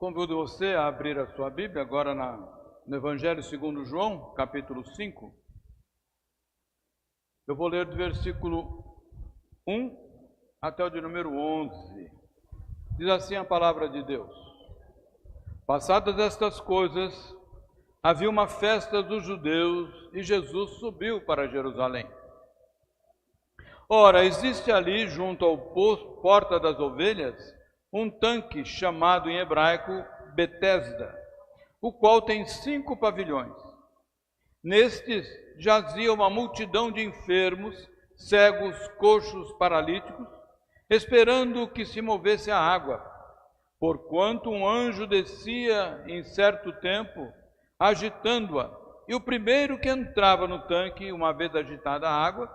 Convido você a abrir a sua Bíblia agora no Evangelho segundo João, capítulo 5. Eu vou ler do versículo 1 até o de número 11. Diz assim a palavra de Deus: Passadas estas coisas, havia uma festa dos judeus e Jesus subiu para Jerusalém. Ora, existe ali, junto ao Porta das Ovelhas, um tanque chamado em hebraico Betesda, o qual tem 5 pavilhões. Nestes jazia uma multidão de enfermos, cegos, coxos, paralíticos, esperando que se movesse a água, porquanto um anjo descia em certo tempo, agitando-a, e o primeiro que entrava no tanque, uma vez agitada a água,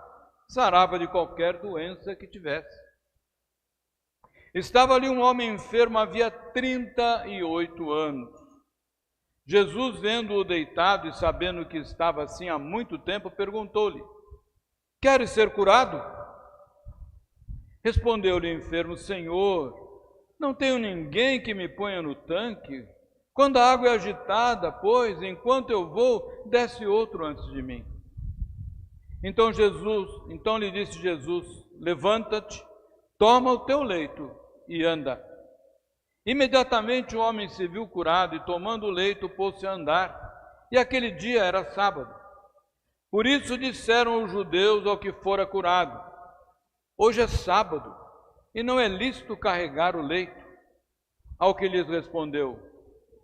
sarava de qualquer doença que tivesse. Estava ali um homem enfermo havia 38 anos. Jesus, vendo-o deitado e sabendo que estava assim há muito tempo, perguntou-lhe: Queres ser curado? Respondeu-lhe o enfermo: Senhor, não tenho ninguém que me ponha no tanque. Quando a água é agitada, pois, enquanto eu vou, desce outro antes de mim. Então lhe disse Jesus: Levanta-te, toma o teu leito e anda. Imediatamente o homem se viu curado e, tomando o leito, pôs-se a andar. E aquele dia era sábado. Por isso disseram os judeus ao que fora curado: Hoje é sábado e não é lícito carregar o leito. Ao que lhes respondeu: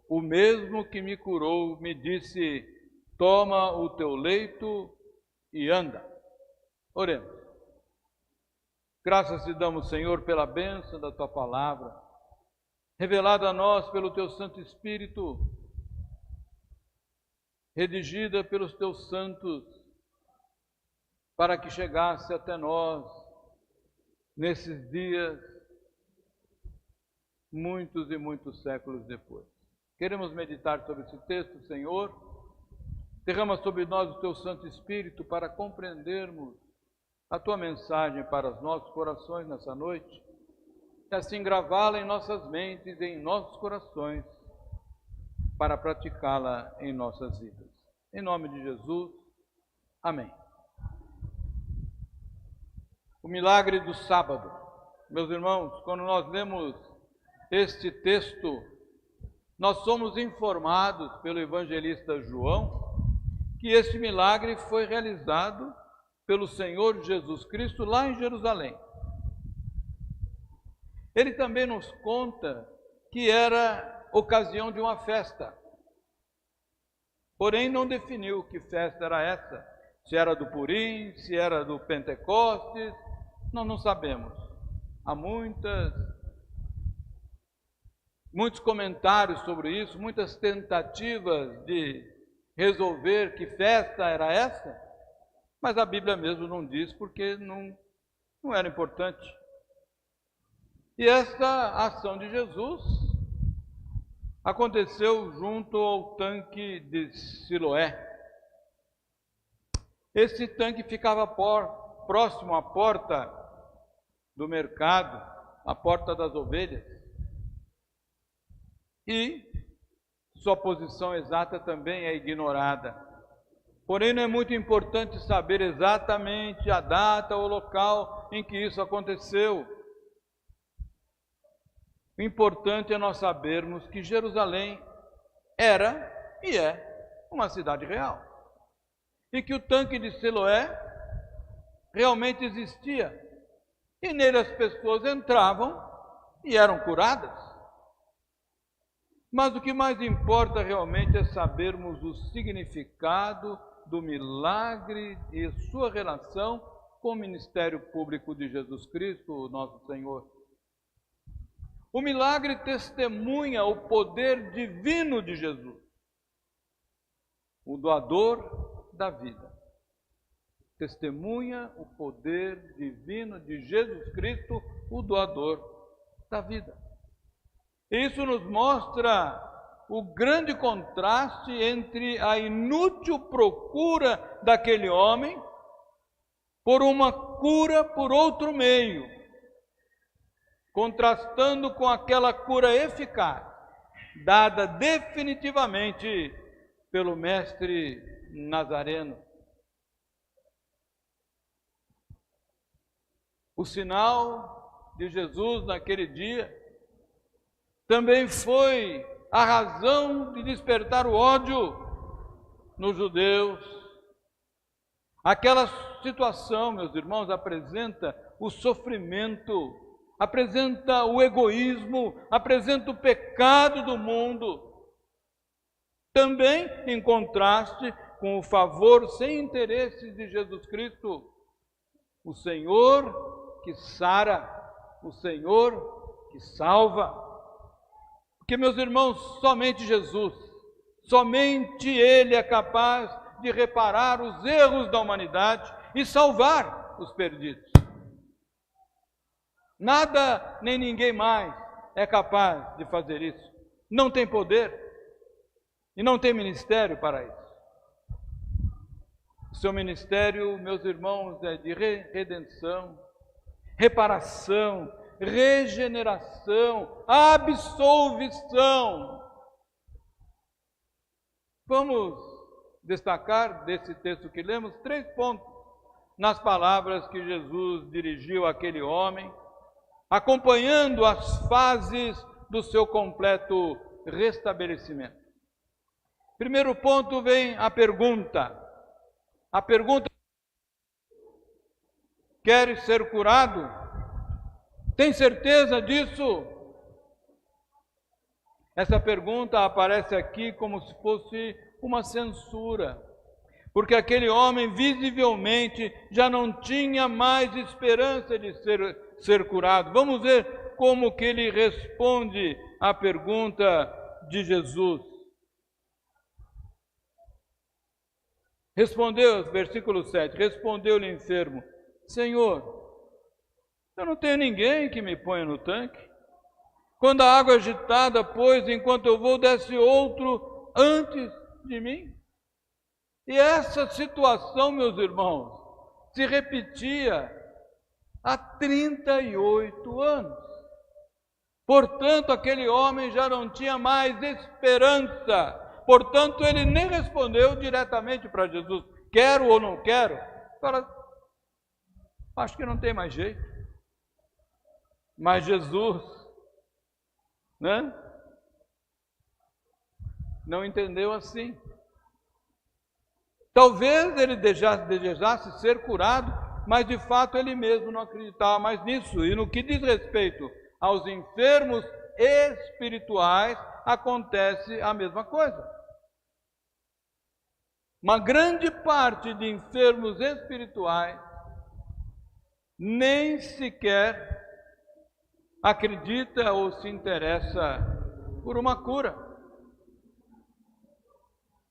O mesmo que me curou me disse: Toma o teu leito e anda. Oremos. Graças te damos, Senhor, pela bênção da tua palavra, revelada a nós pelo teu Santo Espírito, redigida pelos teus santos, para que chegasse até nós nesses dias, muitos e muitos séculos depois. Queremos meditar sobre esse texto, Senhor. Derrama sobre nós o teu Santo Espírito para compreendermos a tua mensagem para os nossos corações nessa noite, e assim gravá-la em nossas mentes e em nossos corações, para praticá-la em nossas vidas. Em nome de Jesus, amém. O milagre do sábado. Meus irmãos, quando nós lemos este texto, nós somos informados pelo evangelista João que este milagre foi realizado pelo Senhor Jesus Cristo lá em Jerusalém. Ele também nos conta que era ocasião de uma festa, porém não definiu que festa era essa, se era do Purim, se era do Pentecostes, nós não sabemos. Há muitos comentários sobre isso, muitas tentativas de resolver que festa era essa, mas a Bíblia mesmo não diz, porque não era importante. E esta ação de Jesus aconteceu junto ao tanque de Siloé. Esse tanque ficava próximo à porta do mercado, à porta das ovelhas. E sua posição exata também é ignorada. Porém, não é muito importante saber exatamente a data ou local em que isso aconteceu. O importante é nós sabermos que Jerusalém era e é uma cidade real. E que o tanque de Siloé realmente existia. E nele as pessoas entravam e eram curadas. Mas o que mais importa realmente é sabermos o significado do milagre e sua relação com o ministério público de Jesus Cristo, nosso Senhor. O milagre testemunha o poder divino de Jesus, o doador da vida. Testemunha o poder divino de Jesus Cristo, o doador da vida. Isso nos mostra o grande contraste entre a inútil procura daquele homem por uma cura por outro meio, contrastando com aquela cura eficaz dada definitivamente pelo Mestre Nazareno. O sinal de Jesus naquele dia também foi a razão de despertar o ódio nos judeus. Aquela situação, meus irmãos, apresenta o sofrimento, apresenta o egoísmo, apresenta o pecado do mundo. Também em contraste com o favor sem interesses de Jesus Cristo, o Senhor que sara, o Senhor que salva. Porque, meus irmãos, somente Jesus, somente Ele é capaz de reparar os erros da humanidade e salvar os perdidos. Nada nem ninguém mais é capaz de fazer isso. Não tem poder e não tem ministério para isso. O seu ministério, meus irmãos, é de redenção, reparação, regeneração, absolvição. Vamos destacar desse texto que lemos 3 pontos nas palavras que Jesus dirigiu àquele homem, acompanhando as fases do seu completo restabelecimento. Primeiro ponto vem a pergunta. A pergunta: queres ser curado? Tem certeza disso? Essa pergunta aparece aqui como se fosse uma censura, porque aquele homem visivelmente já não tinha mais esperança de ser curado. Vamos ver como que ele responde à pergunta de Jesus. Respondeu, versículo 7, respondeu-lhe o enfermo: Senhor, eu não tenho ninguém que me ponha no tanque. Quando a água é agitada, pois, enquanto eu vou, desce outro antes de mim. E essa situação, meus irmãos, se repetia há 38 anos. Portanto, aquele homem já não tinha mais esperança. Portanto, ele nem respondeu diretamente para Jesus: quero ou não quero? Acho que não tem mais jeito. Mas Jesus, não entendeu assim. Talvez ele desejasse ser curado, mas de fato ele mesmo não acreditava mais nisso. E no que diz respeito aos enfermos espirituais, acontece a mesma coisa. Uma grande parte de enfermos espirituais nem sequer acredita ou se interessa por uma cura.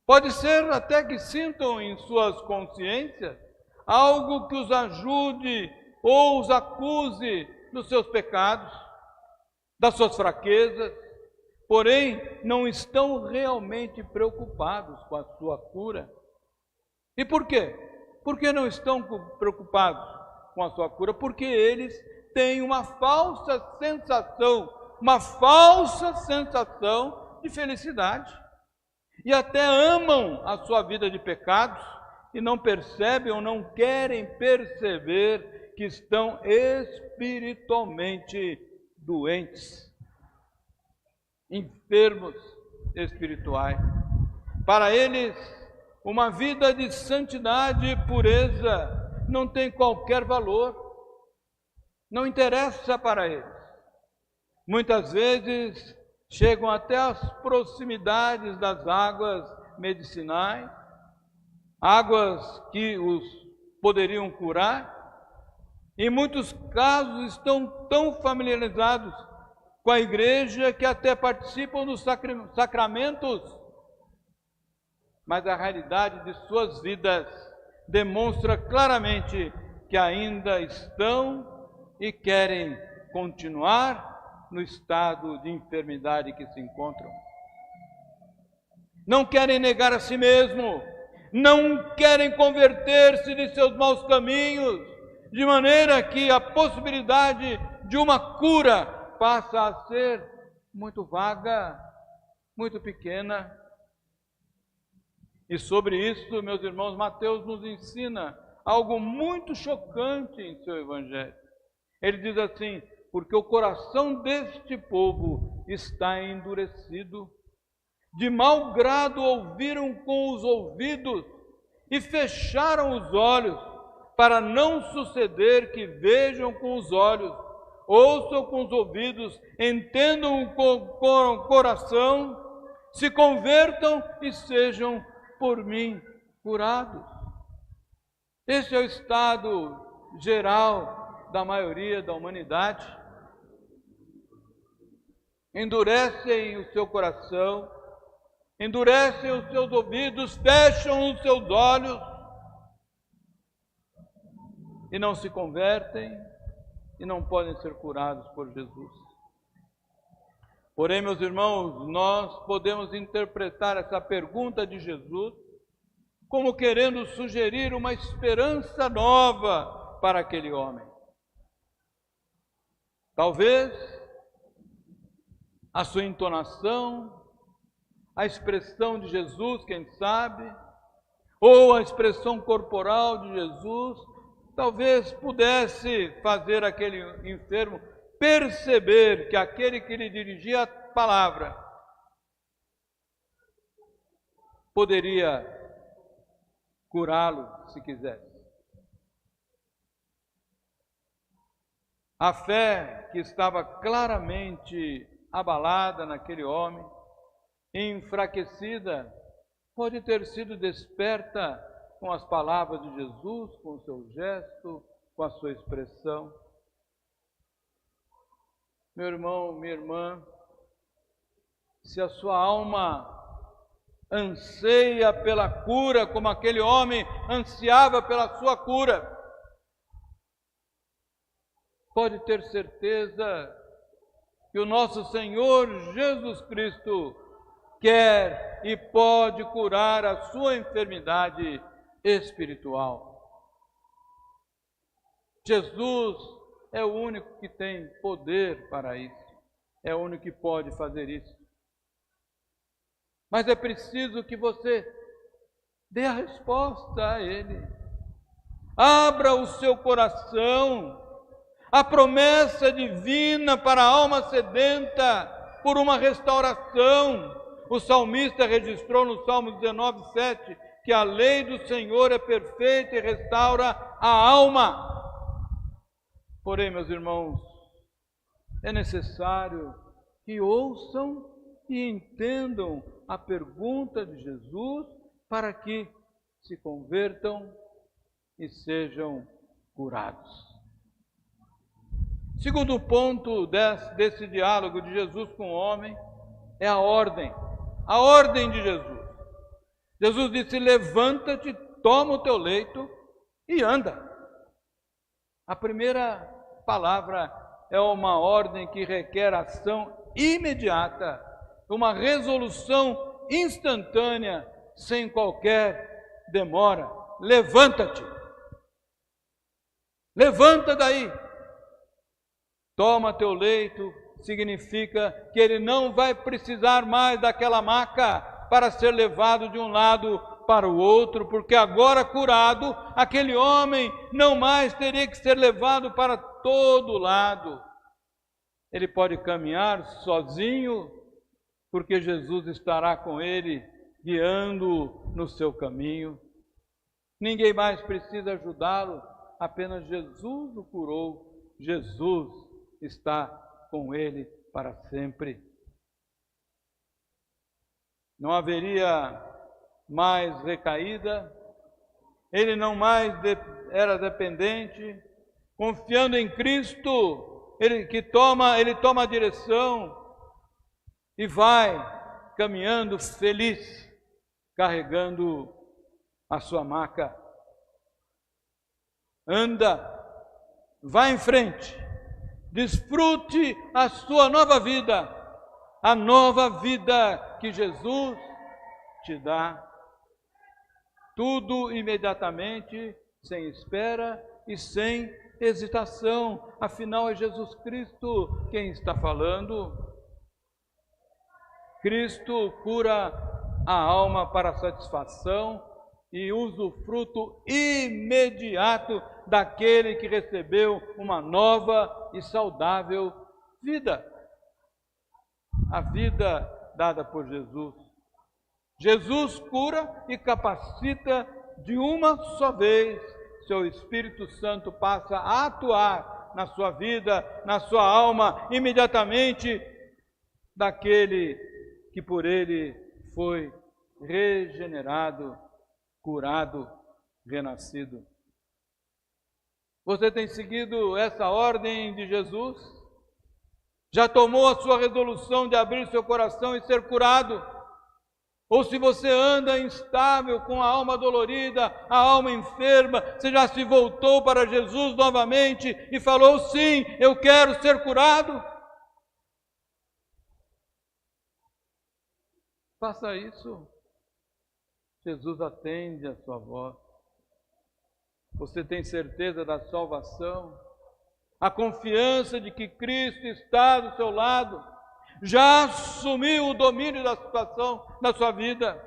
Pode ser até que sintam em suas consciências algo que os ajude ou os acuse dos seus pecados, das suas fraquezas, porém não estão realmente preocupados com a sua cura. E por quê? Por que não estão preocupados com a sua cura? Porque eles têm uma falsa sensação de felicidade. E até amam a sua vida de pecados e não percebem ou não querem perceber que estão espiritualmente doentes, enfermos espirituais. Para eles, uma vida de santidade e pureza não tem qualquer valor, não interessa para eles. Muitas vezes chegam até as proximidades das águas medicinais, águas que os poderiam curar. Em muitos casos estão tão familiarizados com a igreja que até participam dos sacramentos, mas a realidade de suas vidas demonstra claramente que ainda estão e querem continuar no estado de enfermidade que se encontram. Não querem negar a si mesmo, não querem converter-se de seus maus caminhos, de maneira que a possibilidade de uma cura passa a ser muito vaga, muito pequena. E sobre isso, meus irmãos, Mateus nos ensina algo muito chocante em seu evangelho. Ele diz assim: porque o coração deste povo está endurecido, de mau grado ouviram com os ouvidos e fecharam os olhos, para não suceder que vejam com os olhos, ouçam com os ouvidos, entendam com o coração, se convertam e sejam por mim curados. Esse é o estado geral da maioria da humanidade. Endurecem o seu coração, endurecem os seus ouvidos, fecham os seus olhos e não se convertem e não podem ser curados por Jesus. Porém, meus irmãos, nós podemos interpretar essa pergunta de Jesus como querendo sugerir uma esperança nova para aquele homem. Talvez a sua entonação, a expressão de Jesus, quem sabe, ou a expressão corporal de Jesus, talvez pudesse fazer aquele enfermo perceber que aquele que lhe dirigia a palavra poderia curá-lo se quisesse. A fé que estava claramente abalada naquele homem, enfraquecida, pode ter sido desperta com as palavras de Jesus, com o seu gesto, com a sua expressão. Meu irmão, minha irmã, se a sua alma anseia pela cura, como aquele homem ansiava pela sua cura, pode ter certeza que o nosso Senhor Jesus Cristo quer e pode curar a sua enfermidade espiritual. Jesus é o único que tem poder para isso, é o único que pode fazer isso. Mas é preciso que você dê a resposta a Ele. Abra o seu coração. A promessa divina para a alma sedenta por uma restauração. O salmista registrou no Salmo 19:7 que a lei do Senhor é perfeita e restaura a alma. Porém, meus irmãos, é necessário que ouçam e entendam a pergunta de Jesus para que se convertam e sejam curados. Segundo ponto desse diálogo de Jesus com o homem é a ordem de Jesus. Jesus disse: levanta-te, toma o teu leito e anda. A primeira palavra é uma ordem que requer ação imediata, uma resolução instantânea, sem qualquer demora. Levanta-te. Levanta daí. Toma teu leito, significa que ele não vai precisar mais daquela maca para ser levado de um lado para o outro, porque agora curado, aquele homem não mais teria que ser levado para todo lado. Ele pode caminhar sozinho, porque Jesus estará com ele, guiando-o no seu caminho. Ninguém mais precisa ajudá-lo, apenas Jesus o curou. Jesus está com ele para sempre. Não haveria mais recaída, ele não mais era dependente, confiando em Cristo, ele toma a direção e vai caminhando feliz, carregando a sua maca. Anda, vá em frente, desfrute a sua nova vida, a nova vida que Jesus te dá. Tudo imediatamente, sem espera e sem hesitação. Afinal, é Jesus Cristo quem está falando. Cristo cura a alma para a satisfação e usufruto imediato daquele que recebeu uma nova e saudável vida. A vida dada por Jesus. Jesus cura e capacita de uma só vez. Seu Espírito Santo passa a atuar na sua vida, na sua alma, imediatamente daquele que por ele foi regenerado, curado, renascido. Você tem seguido essa ordem de Jesus? Já tomou a sua resolução de abrir seu coração e ser curado? Ou se você anda instável, com a alma dolorida, a alma enferma, você já se voltou para Jesus novamente e falou: sim, eu quero ser curado? Faça isso. Jesus atende a sua voz. Você tem certeza da salvação? A confiança de que Cristo está do seu lado? Já assumiu o domínio da situação da sua vida?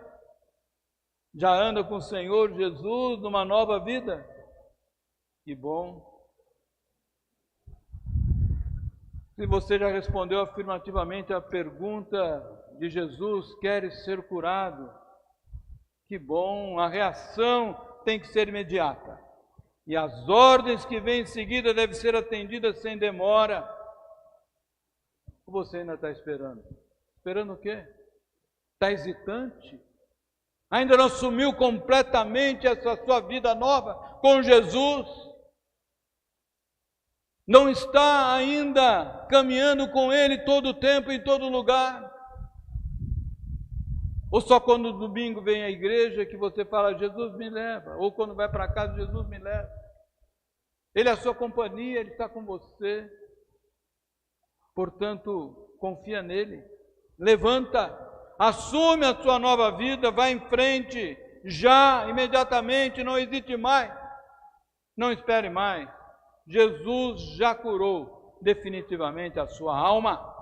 Já anda com o Senhor Jesus numa nova vida? Que bom! Se você já respondeu afirmativamente à pergunta de Jesus, queres ser curado? Que bom! A reação tem que ser imediata. E as ordens que vêm em seguida devem ser atendidas sem demora. Ou você ainda está esperando? Esperando o quê? Está hesitante? Ainda não assumiu completamente essa sua vida nova com Jesus? Não está ainda caminhando com Ele todo o tempo, em todo lugar? Ou só quando no domingo vem à igreja que você fala: Jesus me leva? Ou quando vai para casa: Jesus me leva? Ele é a sua companhia, Ele está com você. Portanto, confia nele, levanta, assume a sua nova vida, vai em frente, já, imediatamente, não hesite mais, não espere mais. Jesus já curou definitivamente a sua alma.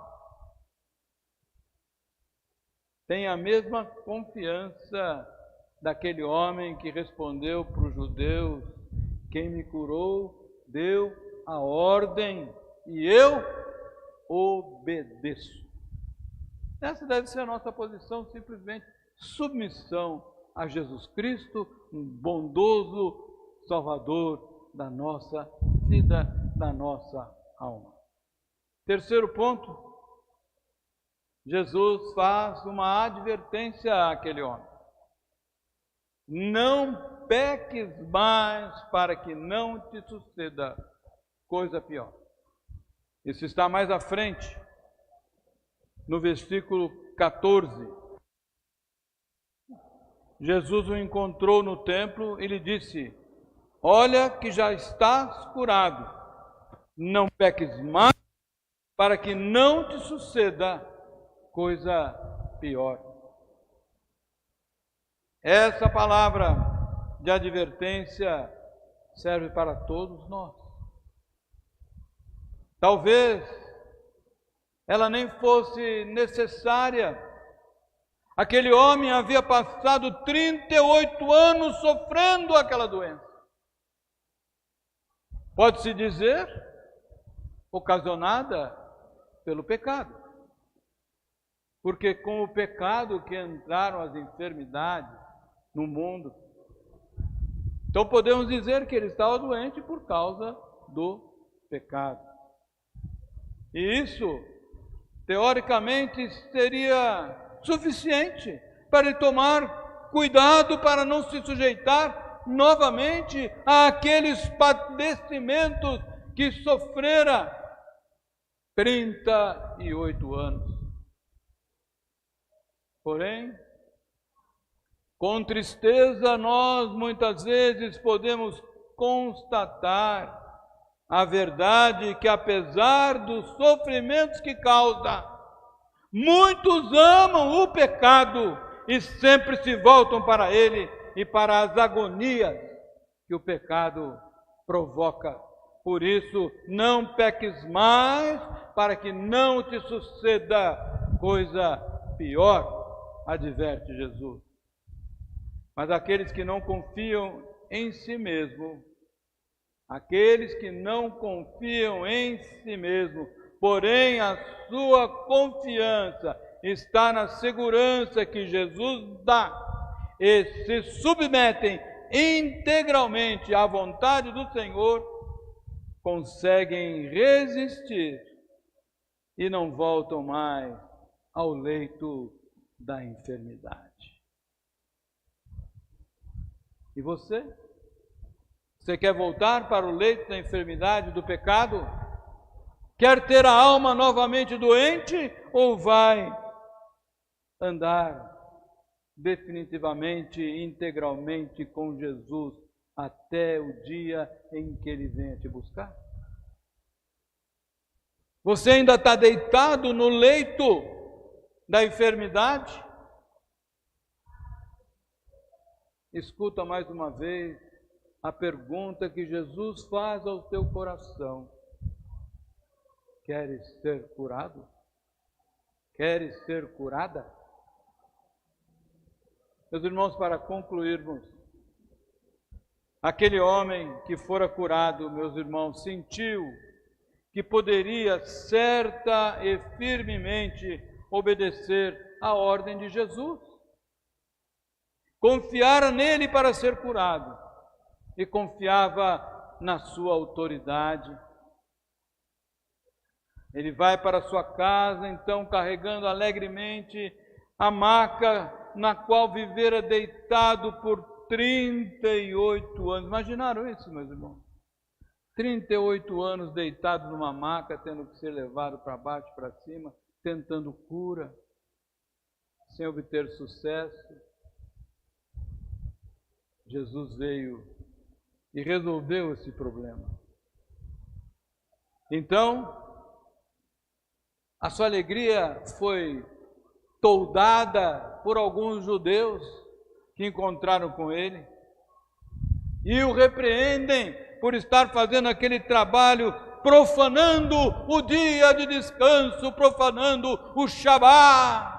Tenha a mesma confiança daquele homem que respondeu para os judeus: quem me curou deu a ordem e eu obedeço. Essa deve ser a nossa posição, simplesmente submissão a Jesus Cristo, um bondoso Salvador da nossa vida, da nossa alma. Terceiro ponto, Jesus faz uma advertência àquele homem: não peques mais, para que não te suceda coisa pior. Isso está mais à frente, no versículo 14. Jesus o encontrou no templo e lhe disse: olha que já estás curado, não peques mais, para que não te suceda coisa pior. Essa palavra de advertência serve para todos nós. Talvez ela nem fosse necessária. Aquele homem havia passado 38 anos sofrendo aquela doença. Pode-se dizer, ocasionada pelo pecado. Porque com o pecado que entraram as enfermidades no mundo. Então podemos dizer que ele estava doente por causa do pecado. E isso, teoricamente, seria suficiente para ele tomar cuidado para não se sujeitar novamente àqueles padecimentos que sofrera 38 anos. Porém, com tristeza, nós muitas vezes podemos constatar a verdade que, apesar dos sofrimentos que causa, muitos amam o pecado e sempre se voltam para ele e para as agonias que o pecado provoca. Por isso, não peques mais, para que não te suceda coisa pior, adverte Jesus. Mas aqueles que não confiam em si mesmo, aqueles que não confiam em si mesmo, porém a sua confiança está na segurança que Jesus dá e se submetem integralmente à vontade do Senhor, conseguem resistir e não voltam mais ao leito da enfermidade. E você? Você quer voltar para o leito da enfermidade, do pecado? Quer ter a alma novamente doente ou vai andar definitivamente, integralmente com Jesus até o dia em que Ele venha te buscar? Você ainda está deitado no leito da enfermidade? Escuta mais uma vez a pergunta que Jesus faz ao teu coração. Queres ser curado? Queres ser curada? Meus irmãos, para concluirmos, aquele homem que fora curado, meus irmãos, sentiu que poderia certa e firmemente obedecer à ordem de Jesus. Confiara nele para ser curado e confiava na sua autoridade. Ele vai para sua casa, então, carregando alegremente a maca na qual vivera deitado por 38 anos. Imaginaram isso, meus irmãos? 38 anos deitado numa maca, tendo que ser levado para baixo, para cima, tentando cura, sem obter sucesso. Jesus veio e resolveu esse problema. Então, a sua alegria foi toldada por alguns judeus que encontraram com ele e o repreendem por estar fazendo aquele trabalho, profanando o dia de descanso, profanando o Shabá.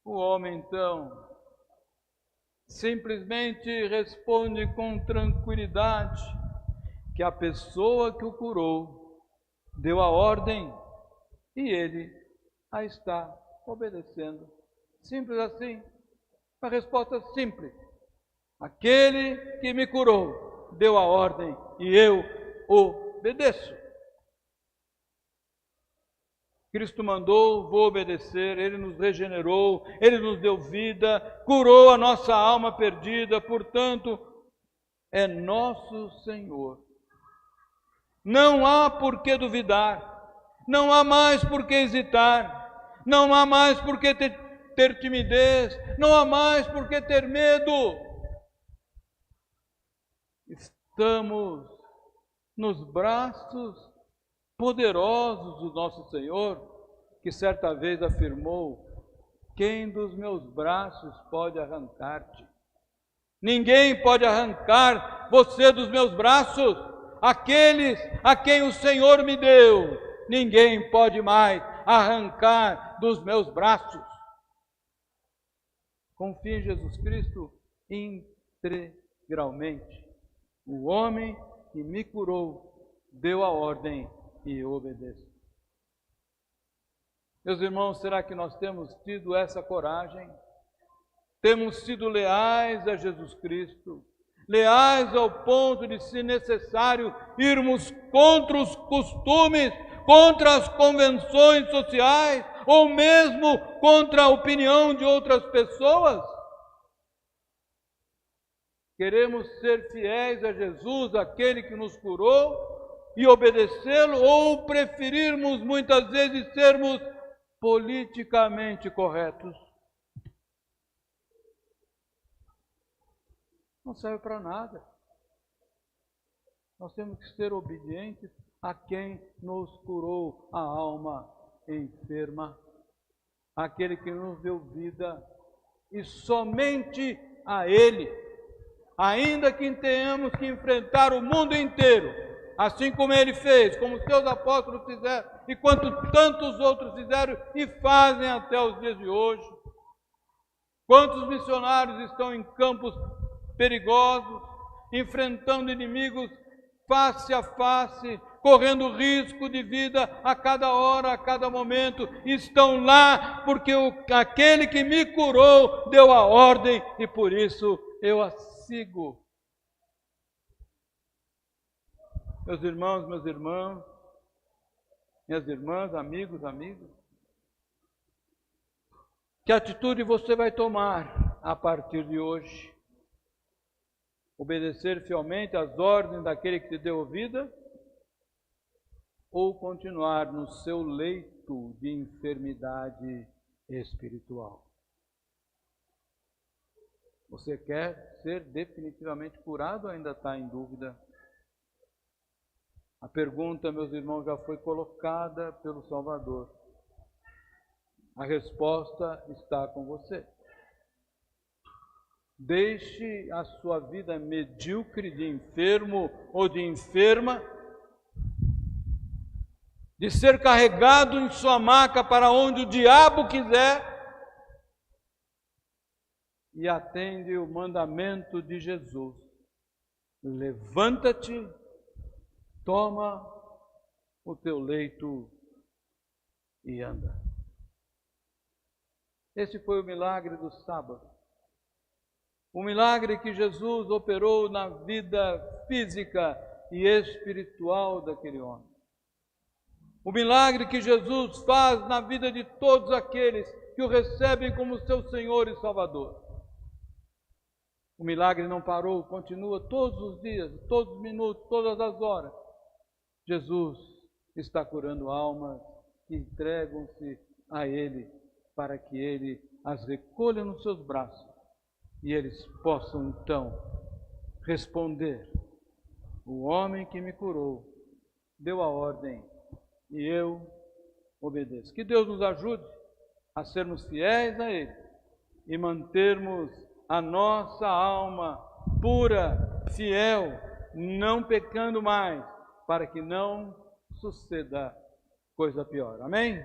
O homem, então, simplesmente responde com tranquilidade que a pessoa que o curou deu a ordem e ele a está obedecendo. Simples assim, uma resposta simples. Aquele que me curou deu a ordem e eu obedeço. Cristo mandou, vou obedecer, Ele nos regenerou, Ele nos deu vida, curou a nossa alma perdida, portanto, é nosso Senhor. Não há por que duvidar, não há mais por que hesitar, não há mais por que ter timidez, não há mais por que ter medo. Estamos nos braços poderosos do nosso Senhor, que certa vez afirmou: quem dos meus braços pode arrancar-te? Ninguém pode arrancar você dos meus braços. Aqueles a quem o Senhor me deu, ninguém pode mais arrancar dos meus braços. Confie em Jesus Cristo integralmente. O homem que me curou deu a ordem e eu obedeço. Meus irmãos, será que nós temos tido essa coragem? Temos sido leais a Jesus Cristo? Leais ao ponto de, se necessário, irmos contra os costumes, contra as convenções sociais, ou mesmo contra a opinião de outras pessoas? Queremos ser fiéis a Jesus, aquele que nos curou, e obedecê-lo, ou preferirmos muitas vezes sermos politicamente corretos? Não serve para nada. Nós temos que ser obedientes a quem nos curou a alma enferma, aquele que nos deu vida, e somente a Ele. Ainda que tenhamos que enfrentar o mundo inteiro, assim como ele fez, como seus apóstolos fizeram, e quanto tantos outros fizeram e fazem até os dias de hoje. Quantos missionários estão em campos perigosos, enfrentando inimigos face a face, correndo risco de vida a cada hora, a cada momento, estão lá porque aquele que me curou deu a ordem e por isso eu a sigo. Meus irmãos, minhas irmãs, amigos, que atitude você vai tomar a partir de hoje? Obedecer fielmente às ordens daquele que te deu vida? Ou continuar no seu leito de enfermidade espiritual? Você quer ser definitivamente curado ou ainda está em dúvida? A pergunta, meus irmãos, já foi colocada pelo Salvador. A resposta está com você. Deixe a sua vida medíocre de enfermo ou de enferma, de ser carregado em sua maca para onde o diabo quiser, e atende o mandamento de Jesus. Levanta-te, toma o teu leito e anda. Esse foi o milagre do sábado. O milagre que Jesus operou na vida física e espiritual daquele homem. O milagre que Jesus faz na vida de todos aqueles que o recebem como seu Senhor e Salvador. O milagre não parou, continua todos os dias, todos os minutos, todas as horas. Jesus está curando almas que entregam-se a Ele, para que Ele as recolha nos seus braços e eles possam então responder: o homem que me curou deu a ordem e eu obedeço. Que Deus nos ajude a sermos fiéis a Ele e mantermos a nossa alma pura, fiel, não pecando mais, para que não suceda coisa pior. Amém?